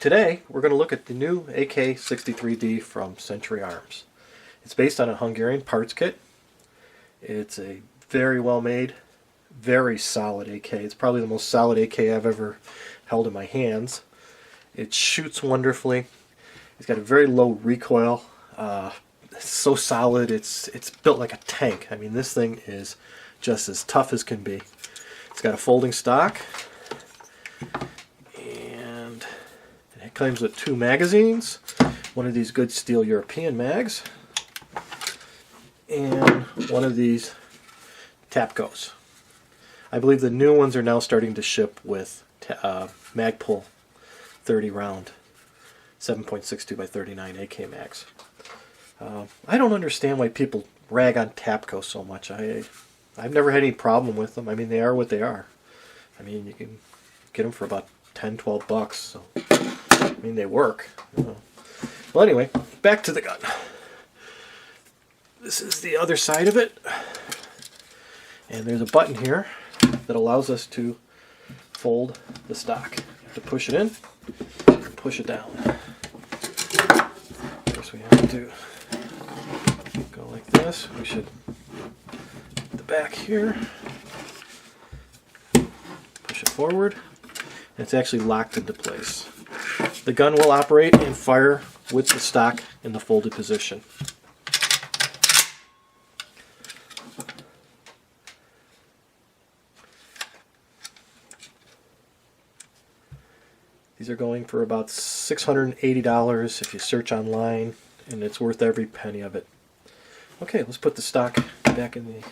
Today we're going to look at the new AK63D from Century Arms. It's based on a Hungarian parts kit. It's a very well made, very solid AK. It's probably the most solid AK I've ever held in my hands. It shoots wonderfully. It's got a very low recoil. It's so solid, it's built like a tank. I mean, this thing is just as tough as can be. It's got a folding stock, and it comes with 2 magazines, one of these good steel European mags, and one of these Tapcos. I believe the new ones are now starting to ship with Magpul 30 round 7.62 by 39 AK mags. I don't understand why people rag on Tapco so much. I've never had any problem with them. I mean, they are what they are. I mean, you can get them for about 10, 12 bucks. So, I mean, they work. Well, anyway, back to the gun. This is the other side of it. And there's a button here that allows us to fold the stock. You have to push it in and push it down. First we have to go like this. We should get the back here, push it forward, and it's actually locked into place. The gun will operate and fire with the stock in the folded position. These are going for about $680 if you search online, and it's worth every penny of it. Okay, let's put the stock back in the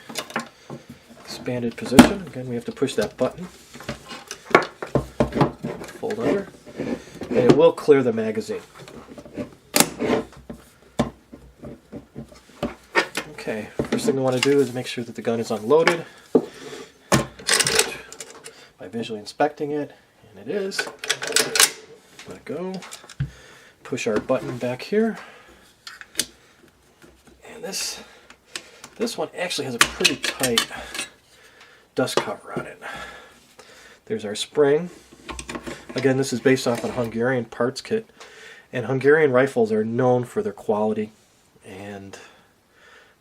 expanded position. Again, we have to push that button, fold under, and it will clear the magazine. Okay, first thing we want to do is make sure that the gun is unloaded by visually inspecting it, and it is. Let go. Push our button back here. And this one actually has a pretty tight dust cover on it. There's our spring. Again, this is based off a Hungarian parts kit, and Hungarian rifles are known for their quality, and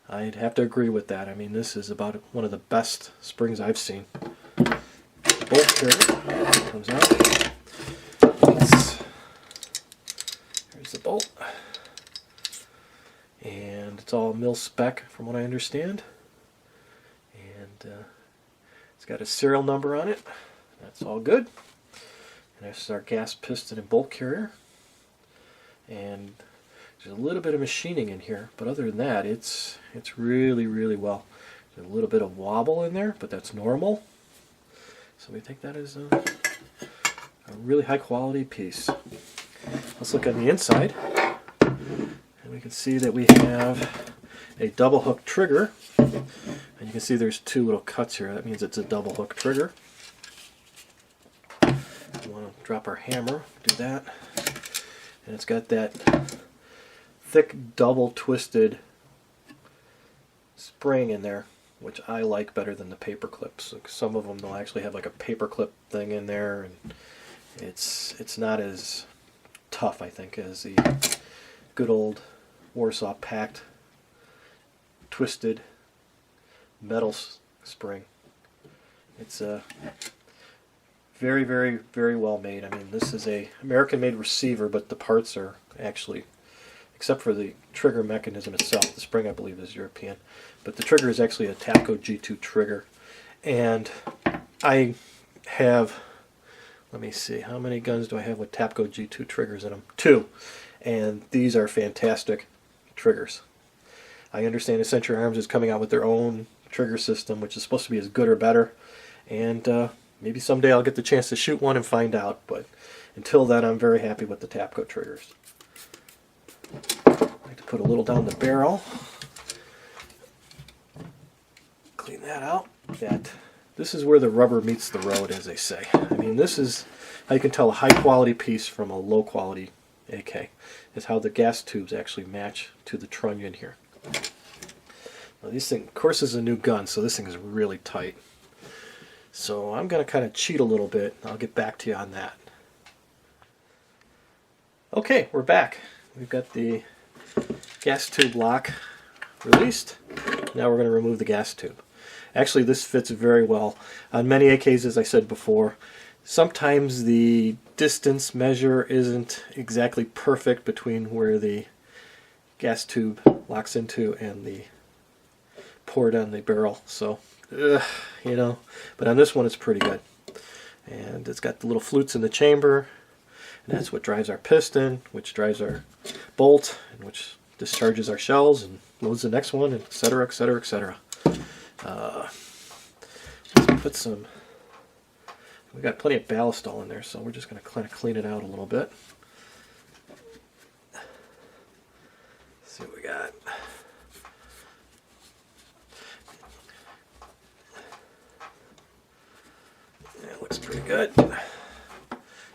I'd have to agree with that. I mean, this is about one of the best springs I've seen. The bolt here comes out. Here's the bolt, and it's all mil spec from what I understand, and it's got a serial number on it. That's all good. And this is our gas piston and bolt carrier, and there's a little bit of machining in here, but other than that, it's really well. There's a little bit of wobble in there, but that's normal. So we think that is a really high quality piece. Let's look on the inside, and we can see that we have a double hook trigger, and you can see there's 2 little cuts here. That means it's a double hook trigger. We want to drop our hammer, do that, and it's got that thick double twisted spring in there, which I like better than the paper clips. Some of them they'll actually have like a paper clip thing in there, and it's not as tough, I think, as the good old Warsaw packed twisted metal spring. It's very well made. I mean, this is a American made receiver, but the parts are actually, except for the trigger mechanism itself, the spring I believe is European, but the trigger is actually a Tapco G2 trigger. And I have, let me see, how many guns do I have with Tapco G2 triggers in them? 2. And these are fantastic triggers. I understand that Century Arms is coming out with their own trigger system, which is supposed to be as good or better. And maybe someday I'll get the chance to shoot one and find out. But until then, I'm very happy with the Tapco triggers. I like to put a little down the barrel. Clean that out. This is where the rubber meets the road, as they say. I mean, this is how you can tell a high-quality piece from a low-quality AK. Is how the gas tubes actually match to the trunnion here. Now, these things, of course, this is a new gun, so this thing is really tight. So I'm going to kind of cheat a little bit. I'll get back to you on that. Okay, we're back. We've got the gas tube lock released. Now we're going to remove the gas tube. Actually, this fits very well. On many AKs, as I said before, sometimes the distance measure isn't exactly perfect between where the gas tube locks into and the port on the barrel. So, you know, but on this one it's pretty good. And it's got the little flutes in the chamber. And that's what drives our piston, which drives our bolt, and which discharges our shells and loads the next one, etc., etc., etc. Let's put some. We got plenty of ballast all in there, so we're just going to kind of clean it out a little bit. Let's see what we got. Yeah, it looks pretty good.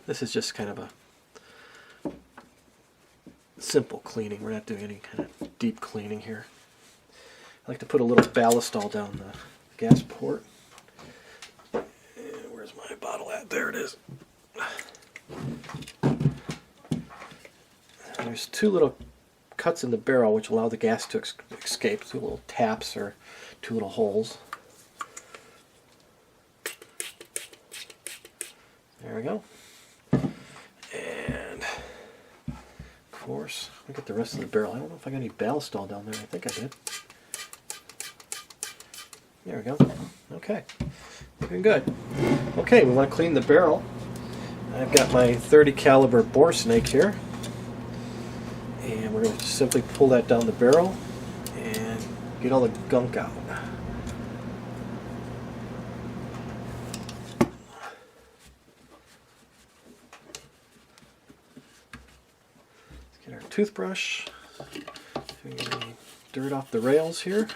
This is just kind of a simple cleaning. We're not doing any kind of deep cleaning here. I like to put a little ballast all down the gas port. And where's my bottle at? There it is. There's two little cuts in the barrel which allow the gas to escape. Two little taps or two little holes. There we go. And of course, we get the rest of the barrel. I don't know if I got any ballast all down there. I think I did. There we go. Okay, looking good. Okay, we want to clean the barrel. I've got my 30 caliber bore snake here, and we're going to simply pull that down the barrel and get all the gunk out. Get our toothbrush, get any dirt off the rails here.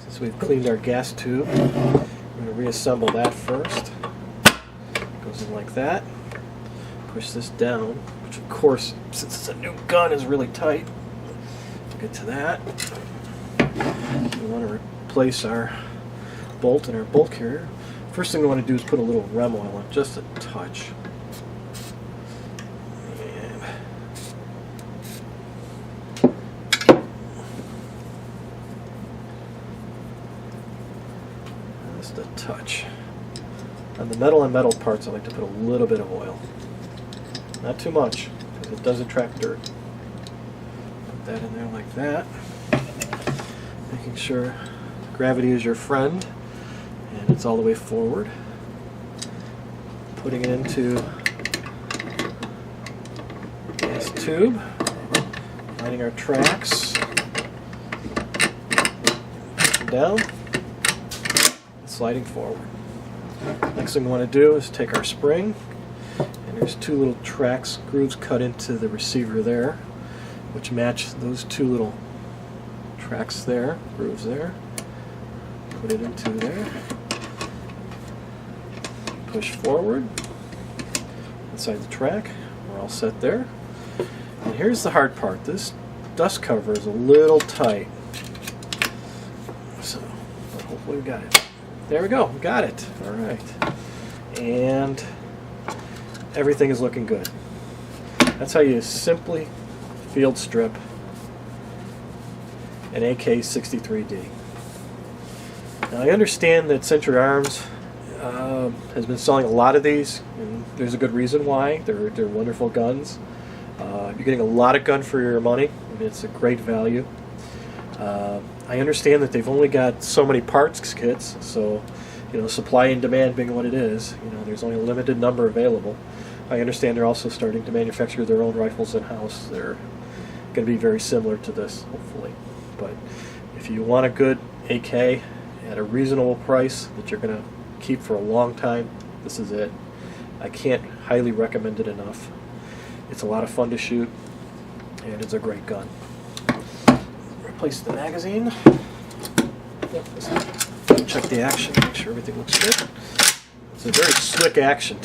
Since we've cleaned our gas tube, we're going to reassemble that first. Goes in like that. Push this down, which of course, since it's a new gun, is really tight. We'll get to that. We want to replace our bolt and our bolt carrier. First thing we want to do is put a little rem oil on, just a touch. Just a touch. On the metal and metal parts, I like to put a little bit of oil. Not too much, because it does attract dirt. Put that in there like that. Making sure gravity is your friend, and it's all the way forward. Putting it into gas tube. Lining our tracks. Pushing down. Sliding forward. Next thing we want to do is take our spring, and there's two little tracks, grooves cut into the receiver there, which match those two little tracks there, grooves there. Put it into there. Push forward inside the track. We're all set there. And here's the hard part. This dust cover is a little tight, so hopefully we got it. There we go, got it. All right, and everything is looking good. That's how you simply field strip an AK63D. Now I understand that Century Arms has been selling a lot of these, and there's a good reason why. They're wonderful guns. You're getting a lot of gun for your money. I mean, it's a great value. I understand that they've only got so many parts kits, so supply and demand being what it is, there's only a limited number available. I understand they're also starting to manufacture their own rifles in-house. They're going to be very similar to this, hopefully. But if you want a good AK at a reasonable price that you're going to keep for a long time, this is it. I can't highly recommend it enough. It's a lot of fun to shoot, and it's a great gun. Replace the magazine. Check the action, make sure everything looks good. It's a very slick action.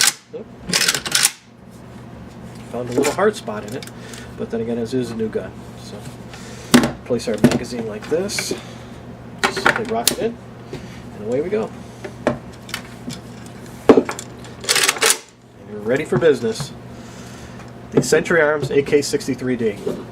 Found a little hard spot in it, but then again, it is a new gun. So, place our magazine like this, simply rock it in, and away we go. And you're ready for business. The Century Arms AK63D.